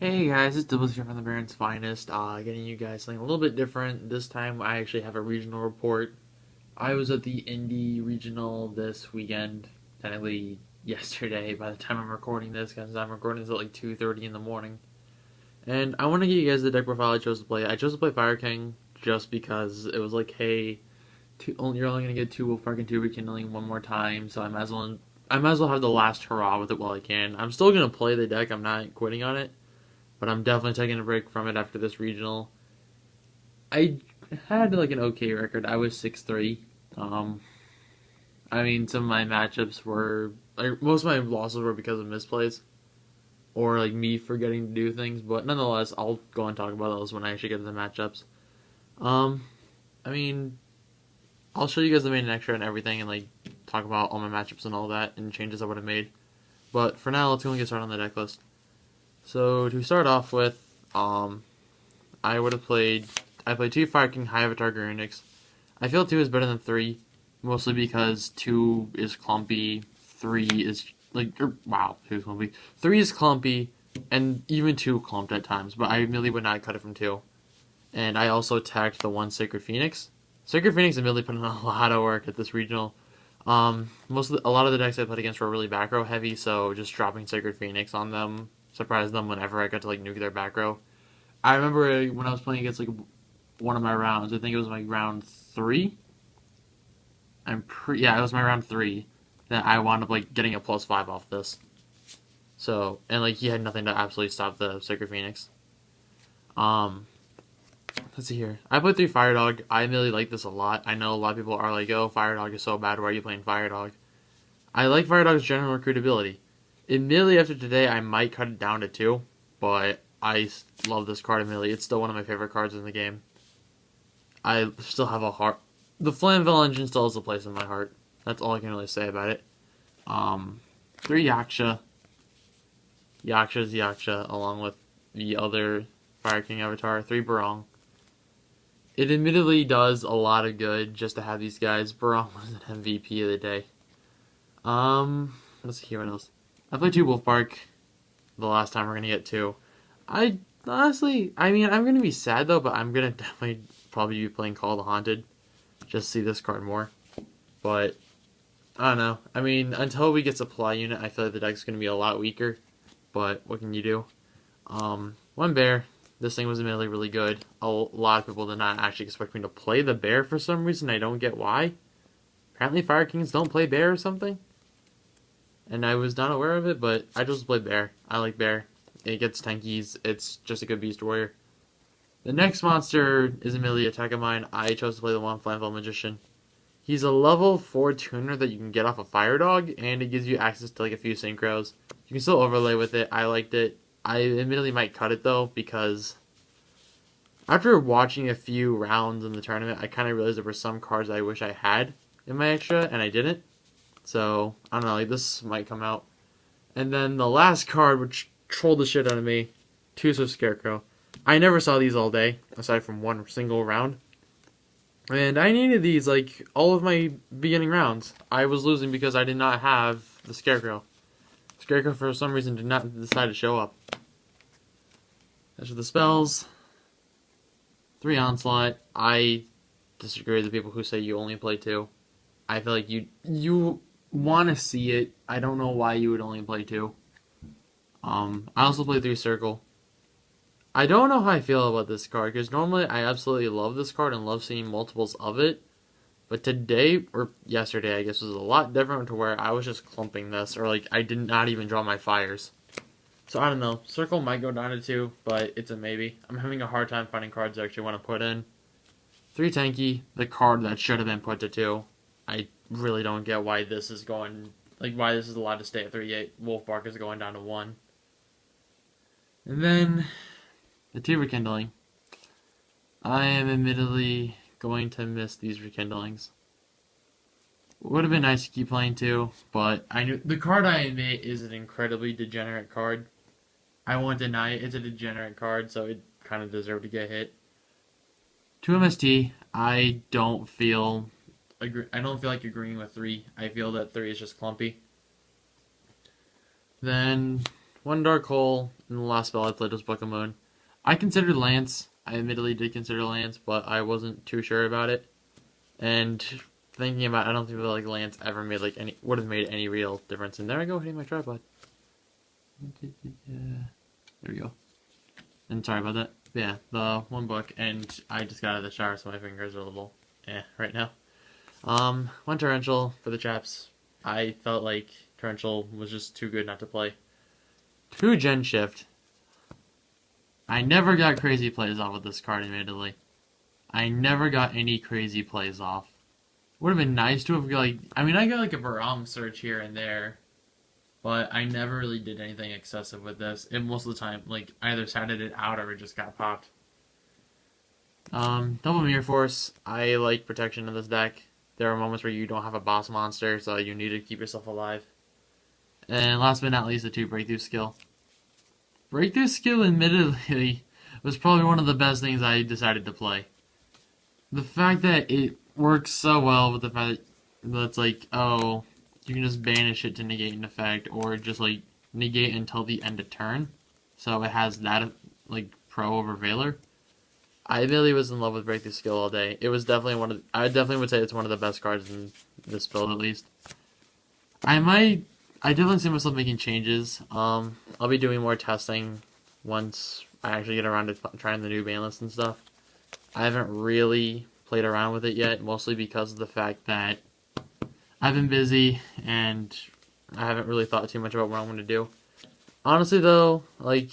Hey guys, it's Dibbles here from the Baron's Finest, getting you guys something a little bit different. This time I actually have a regional report. I was at the Indy Regional this weekend, technically yesterday by the time I'm recording this, because I'm recording this at like 2:30 in the morning. And I want to give you guys the deck profile I chose to play. I chose to play Fire King just because it was like, hey, you're only going to get 2 Wolfpark and 2 Rekindling one more time, so I might as well have the last hurrah with it while I can. I'm still going to play the deck, I'm not quitting on it, but I'm definitely taking a break from it after this regional. I had like an okay record. I was 6-3. Um, I mean, some of my matchups were like most of my losses were because of misplays or like me forgetting to do things. But nonetheless, I'll go and talk about those when I actually get to the matchups. Um, I mean, I'll show you guys the main and extra and everything, and like talk about all my matchups and all that and changes I would have made. But for now, let's go and get started on the deck list. So to start off with, I would have played. I played 2 Fire King High Avatar Garunix. I feel 2 is better than 3, mostly because 2 is clumpy, 3 is like wow, 2 is clumpy. 3 is clumpy, and even 2 clumped at times. But I really would not cut it from 2. And I also tagged the 1 Sacred Phoenix. Sacred Phoenix admittedly put in a lot of work at this regional. A lot of the decks I played against were really back row heavy, so just dropping Sacred Phoenix on them surprised them whenever I got to like nuke their back row. I remember when I was playing against like one of my rounds. I think it was like round 3. Yeah, it was my round 3 that I wound up like getting a +5 off this. So and like he had nothing to absolutely stop the Sacred Phoenix. Um, let's see here. I played 3 Fire Dog. I really like this a lot. I know a lot of people are like, "Oh, Fire Dog is so bad. Why are you playing Fire Dog?" I like Fire Dog's general recruitability. Admittedly, after today, I might cut it down to 2, but I love this card immediately. It's still one of my favorite cards in the game. I still have a heart. The Flamvell engine still has a place in my heart. That's all I can really say about it. 3 Yaksha. Yaksha's Yaksha, along with the other Fire King Avatar. 3 Barong. It admittedly does a lot of good just to have these guys. Barong was an MVP of the day. Let's see here what else. I played 2 Wolfpark. The last time we're gonna get 2. I honestly, I mean, I'm gonna be sad though, but I'm gonna definitely probably be playing Call of the Haunted. Just see this card more. But I don't know. I mean, until we get supply unit, I feel like the deck's gonna be a lot weaker. But what can you do? 1 bear. This thing was admittedly really good. A lot of people did not actually expect me to play the bear for some reason. I don't get why. Apparently Fire Kings don't play bear or something. And I was not aware of it, but I just play bear. I like bear. It gets tankies. It's just a good beast warrior. The next monster is admittedly a tech of mine. I chose to play the 1 Flamvell Magician. He's a level 4 tuner that you can get off a Fire Dog, and it gives you access to like a few synchros. You can still overlay with it. I liked it. I admittedly might cut it though, because after watching a few rounds in the tournament, I kind of realized there were some cards I wish I had in my extra, and I didn't. So, I don't know, like this might come out. And then the last card, which trolled the shit out of me, 2 Swift Scarecrow. I never saw these all day, aside from one single round. And I needed these, like, all of my beginning rounds. I was losing because I did not have the Scarecrow. Scarecrow, for some reason, did not decide to show up. As for the spells, 3 Onslaught. I disagree with the people who say you only play 2. I feel like you want to see it. I don't know why you would only play 2. I also play 3 Circle. I don't know how I feel about this card, because normally I absolutely love this card and love seeing multiples of it. But today, or yesterday I guess, was a lot different to where I was just clumping this, or like I did not even draw my fires. So I don't know, Circle might go down to 2, but it's a maybe. I'm having a hard time finding cards I actually want to put in. 3 Tanky, the card that should have been put to 2. I really don't get why this is going, like why this is allowed to stay at 3-8. Wolfbark is going down to 1. And then the 2 Rekindling. I am admittedly going to miss these Rekindlings. Would have been nice to keep playing 2, but I knew the card I admit is an incredibly degenerate card. I won't deny it. It's a degenerate card, so it kind of deserved to get hit. 2 MST. I don't feel like agreeing with 3. I feel that 3 is just clumpy. Then 1 Dark Hole. in the last spell I played was Book of Moon. I considered Lance. I admittedly did consider Lance, but I wasn't too sure about it. And thinking about it, I don't think that like Lance ever made like any would have made any real difference. And there I go, hitting my tripod. There we go. And sorry about that. But yeah, the one book, and I just got out of the shower, so my fingers are a little right now. One torrential for the chaps. I felt like torrential was just too good not to play. 2 Gen Shift. I never got crazy plays off with this card, admittedly. I never got any crazy plays off. Would have been nice to have got, like, I mean, I got like a Baram search here and there, but I never really did anything excessive with this. And most of the time, like, either satted it out or it just got popped. Double Mirror Force. I like protection in this deck. There are moments where you don't have a boss monster, so you need to keep yourself alive. And last but not least, the 2 Breakthrough Skill. Breakthrough Skill, admittedly, was probably one of the best things I decided to play. The fact that it works so well with the fact that it's like, oh, you can just banish it to negate an effect, or just like negate until the end of turn. So it has that like pro over Valor. I really was in love with Breakthrough Skill all day. It was definitely I definitely would say it's one of the best cards in this build, at least. I definitely see myself making changes. I'll be doing more testing once I actually get around to trying the new ban list and stuff. I haven't really played around with it yet, mostly because of the fact that I've been busy and I haven't really thought too much about what I'm going to do. Honestly, though, like,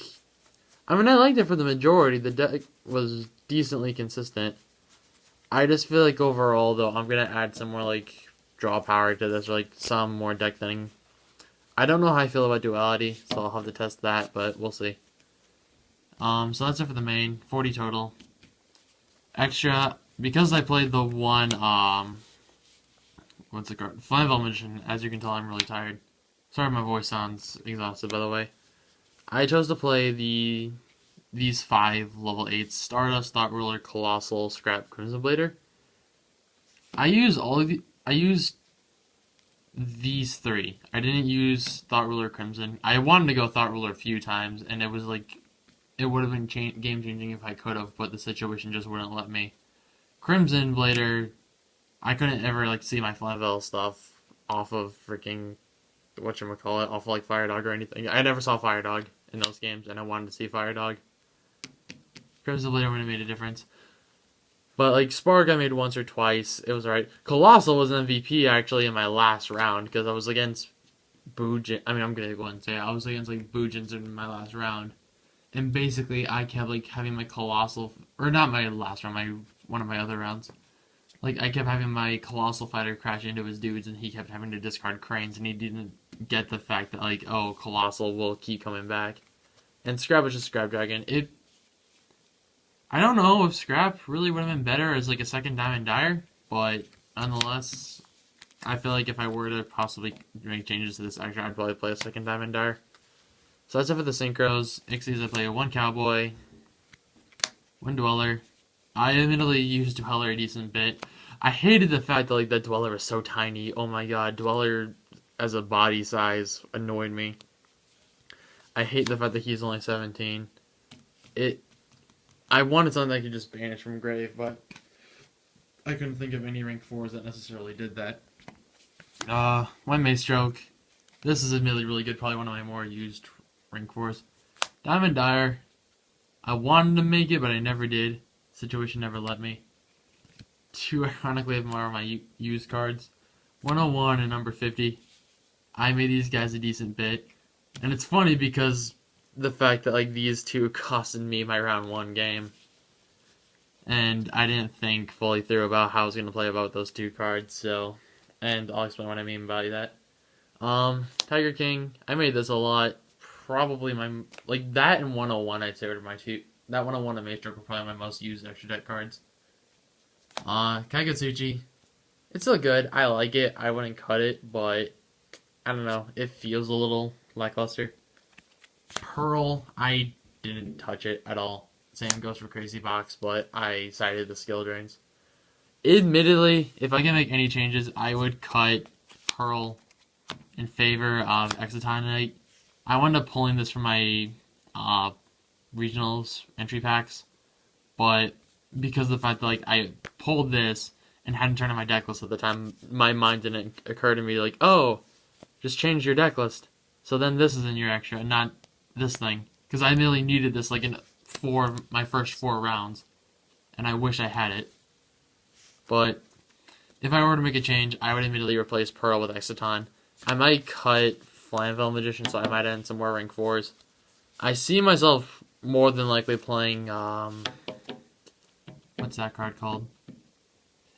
I mean, I liked it for the majority. The deck was decently consistent. I just feel like overall, though, I'm going to add some more, like, draw power to this, or, like, some more deck thinning. I don't know how I feel about duality, so I'll have to test that, but we'll see. So that's it for the main. 40 total. Extra, because I played the one, what's it called? Flying Mission. As you can tell, I'm really tired. Sorry my voice sounds exhausted, by the way. I chose to play these 5 level 8s. Stardust, Thought Ruler, Colossal, Scrap, Crimson Blader. I used these 3. I didn't use Thought Ruler Crimson. I wanted to go Thought Ruler a few times, and it was like, it would have been game-changing if I could have, but the situation just wouldn't let me. Crimson Blader, I couldn't ever, like, see my Flavel stuff off of freaking, whatchamacallit, off of, like, Fire Dog or anything. I never saw Fire Dog in those games, and I wanted to see Fire Dog. Crimson Blader would have made a difference. But, like, Spark I made once or twice. It was alright. Colossal was an MVP, actually, in my last round, because I was against Boojin. I mean, I'm going to go and say it. I was against, like, Boojins in my last round. And basically, I kept, like, having my Colossal... Or not my last round, one of my other rounds. Like, I kept having my Colossal Fighter crash into his dudes, and he kept having to discard Cranes, and he didn't get the fact that, like, oh, Colossal will keep coming back. And Scrap was just Scrap Dragon. I don't know if Scrap really would have been better as, like, a second Diamond Dire, but nonetheless, I feel like if I were to possibly make changes to this extra, I'd probably play a second Diamond Dire. So that's it for the Synchros. Ixies, I play 1 Cowboy, 1 Dweller. I admittedly used Dweller a decent bit. I hated the fact that, like, that Dweller was so tiny. Oh my god, Dweller as a body size annoyed me. I hate the fact that he's only 17. I wanted something that I could just banish from Grave, but I couldn't think of any rank 4s that necessarily did that. 1 Maestroke. This is admittedly really good, probably one of my more used rank 4s. Diamond Dire. I wanted to make it, but I never did. Situation never let me. 2, ironically, of my used cards. 101 and number 50. I made these guys a decent bit. And it's funny because the fact that, like, these 2 costed me my round 1 game. And I didn't think fully through about how I was going to play about those 2 cards, so... And I'll explain what I mean by that. Tiger King. I made this a lot. Probably my... Like, that and 101, I'd say, were my 2... That 101 and Maestroke were probably my most used extra deck cards. Kaigatsuchi. It's still good. I like it. I wouldn't cut it, but... I don't know. It feels a little lackluster. Pearl. I didn't touch it at all. Same goes for Crazy Box, but I cited the skill drains. Admittedly, if I can make any changes, I would cut Pearl in favor of Exotonite. I wound up pulling this from my regionals entry packs, but because of the fact that like I pulled this and hadn't turned on my deck list at the time, my mind didn't occur to me like, oh, just change your deck list. So then this is in your extra, and not this thing, because I really needed this like in my first 4 rounds, and I wish I had it. But if I were to make a change, I would immediately replace Pearl with Exciton. I might cut Flamvell Magician, so I might add some more rank 4s. I see myself more than likely playing, what's that card called?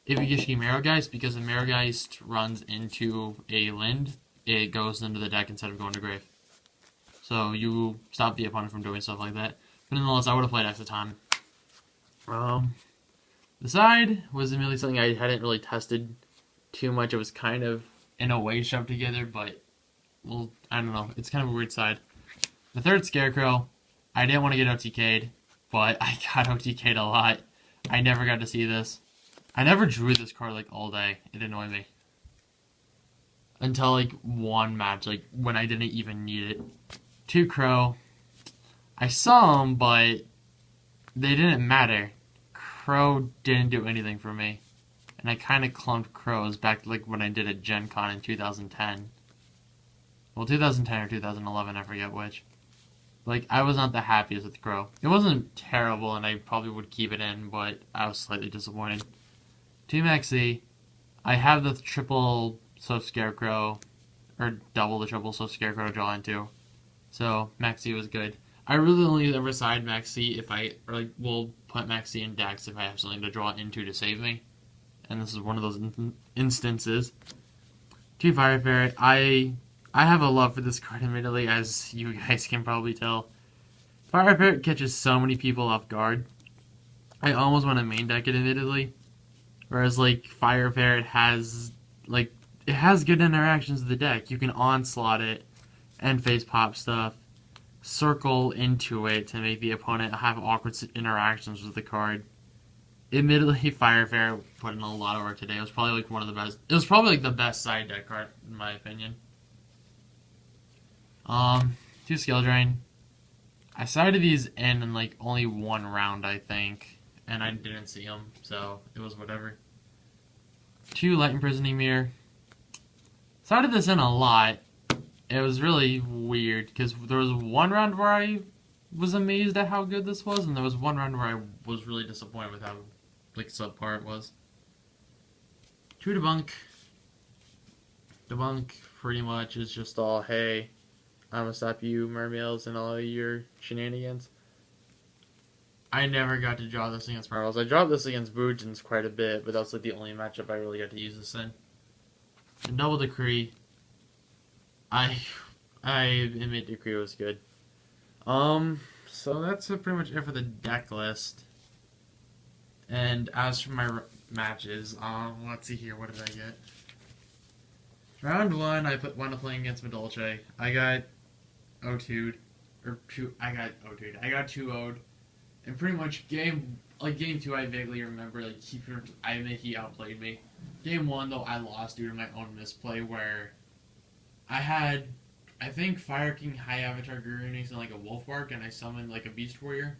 Ibigishiki Marrowgeist, because the Marrowgeist runs into a Lind, it goes into the deck instead of going to grave. So you stop the opponent from doing stuff like that. But nonetheless, I would have played Exciton. The side was immediately something I hadn't really tested too much. It was kind of, in a way, shoved together, but, well, I don't know. It's kind of a weird side. The third Scarecrow, I didn't want to get OTK'd, but I got OTK'd a lot. I never got to see this. I never drew this card, like, all day. It annoyed me. Until, like, one match, like, when I didn't even need it. 2 Crow. I saw them, but they didn't matter. Crow didn't do anything for me. And I kind of clumped Crows back to, like, when I did at Gen Con in 2010. Well, 2010 or 2011, I forget which. Like, I was not the happiest with Crow. It wasn't terrible, and I probably would keep it in, but I was slightly disappointed. Team XE, I have the triple Swift Scarecrow, or double the triple Swift Scarecrow to draw into. So, Maxi was good. I really only ever side Maxi if I, or like, will put Maxi in decks if I have something to draw into to save me. And this is one of those instances. 2 Fire Ferret, I have a love for this card admittedly, as you guys can probably tell. Fire Ferret catches so many people off guard. I almost want to main deck it admittedly. Whereas, like, Fire Ferret has, like, it has good interactions with the deck. You can onslaught it and face pop stuff. Circle into it to make the opponent have awkward interactions with the card. Admittedly, Fire Ferret put in a lot of work today. It was probably like one of the best. It was probably like the best side deck card in my opinion. 2 Skill Drain. I sided these in like only 1 round, I think, and I didn't see them, so it was whatever. 2 Light Imprisoning Mirror. Sided this in a lot. It was really weird, because there was 1 round where I was amazed at how good this was, and there was 1 round where I was really disappointed with how, like, subpar it was. 2 Debunk. Debunk pretty much is just all, hey, I'm gonna stop you, Mermails, and all your shenanigans. I never got to draw this against Mermails. I dropped this against Boojins quite a bit, but that's like the only matchup I really got to use this in. And Double Decree. I admit Decree was good. So that's pretty much it for the deck list. And as for my matches, let's see here, what did I get? Round 1, I wound up playing against Medolce. I got O2'd, I got 2-0'd. And pretty much game 2, I vaguely remember, like, I admit he outplayed me. Game 1, though, I lost due to my own misplay, where I had, I think, Fire King, High Avatar Gurunix, and like a Wolfbark, and I summoned like a Beast Warrior.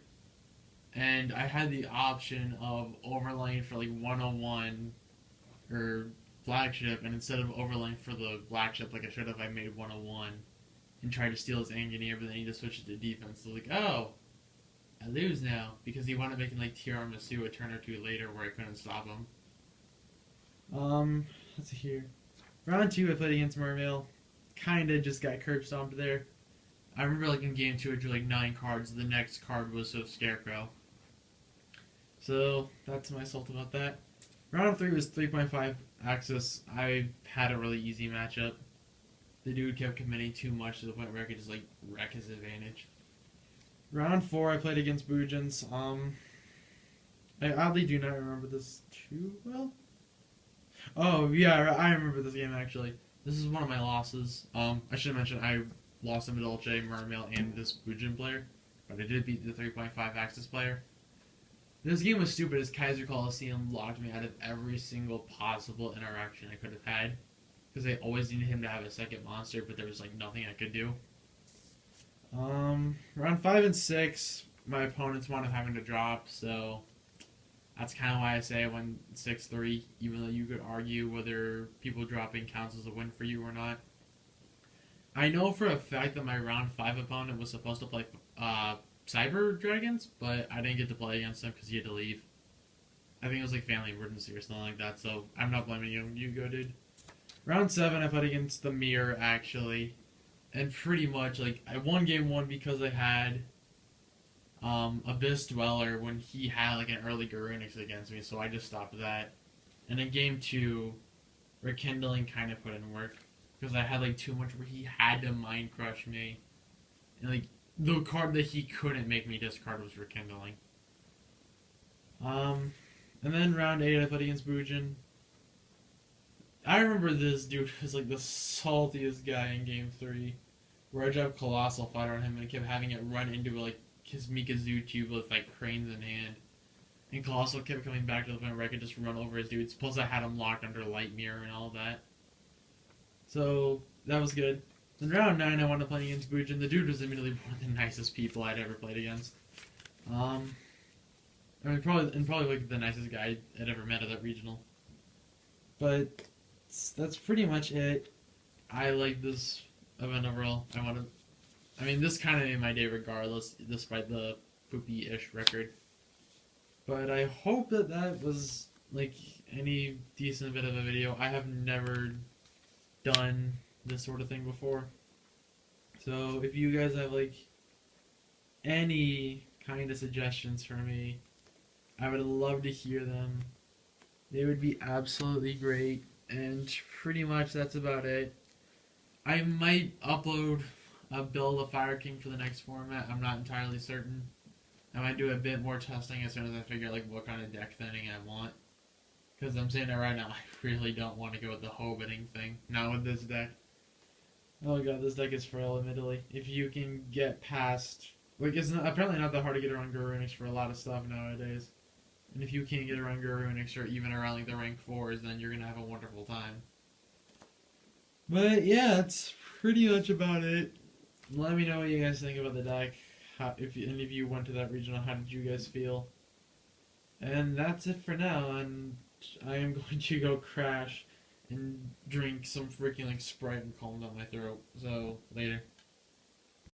And I had the option of overlaying for like 101 or flagship, and instead of overlaying for the flagship like I should have, I made 101 and tried to steal his Engineer, but then he just switched to defense. So like, oh, I lose now, because he wound up making like Tiramisu a turn or 2 later where I couldn't stop him. Let's see here. Round 2, I played against Mermail. Kinda just got curb stomped there. I remember like in game 2 I drew like 9 cards. The next card was Swift Scarecrow. So that's my salt about that. Round 3 was 3.5 Axis. I had a really easy matchup. The dude kept committing too much to the point where I could just like wreck his advantage. Round 4 I played against Boojins. I oddly do not remember this too well. Oh yeah, I remember this game actually. This is one of my losses. I should mention I lost to Medolce, Mermail, and this Boojin player, but I did beat the 3.5 Axis player. This game was stupid as Kaiser Coliseum locked me out of every single possible interaction I could have had, because I always needed him to have a second monster, but there was like nothing I could do. Round 5 and 6, my opponents wanted having to drop, so that's kind of why I say I went 6-3, even though you could argue whether people dropping counts as a win for you or not. I know for a fact that my round 5 opponent was supposed to play Cyber Dragons, but I didn't get to play against him because he had to leave. I think it was like family emergency or something like that, so I'm not blaming you. You go, dude. Round 7, I played against the Mirror, actually. And pretty much, like, I won game 1 because I had Abyss Dweller when he had, like, an early Garunix against me, so I just stopped that. And in game 2, Rekindling kind of put in work. Because I had, like, too much where he had to Mind Crush me. And, like, the card that he couldn't make me discard was Rekindling. And then round 8, I played against Bujin. I remember this dude was like the saltiest guy in game 3. Where I dropped Colossal Fighter on him and kept having it run into like his Mikazu tube with like cranes in hand. And Colossal kept coming back to the point where I could just run over his dudes. Plus I had him locked under Light Mirror and all that. So that was good. Then round 9 I wanted to play against Bujin. The dude was immediately one of the nicest people I'd ever played against. I mean, probably like the nicest guy I'd ever met at that regional. But that's pretty much it. I like this event overall. I mean, this kind of made my day regardless, despite the poopy-ish record. But I hope that was like any decent bit of a video. I have never done this sort of thing before. So if you guys have like any kind of suggestions for me, I would love to hear them. They would be absolutely great. And pretty much that's about it. I might upload a build of Fire King for the next format. I'm not entirely certain. I might do a bit more testing as soon as I figure out like what kind of deck thinning I want. Because I'm saying that right now, I really don't want to go with the Hobbiting thing. Not with this deck. Oh god, this deck is frail, admittedly. If you can get past... Like, it's not, apparently not that hard to get around Garunix for a lot of stuff nowadays. And if you can't get around Garunix or even around like the rank 4s, then you're going to have a wonderful time. But yeah, that's pretty much about it. Let me know what you guys think about the deck. If any of you went to that regional, how did you guys feel? And that's it for now, and I am going to go crash and drink some freaking like Sprite and calm down my throat. So, later.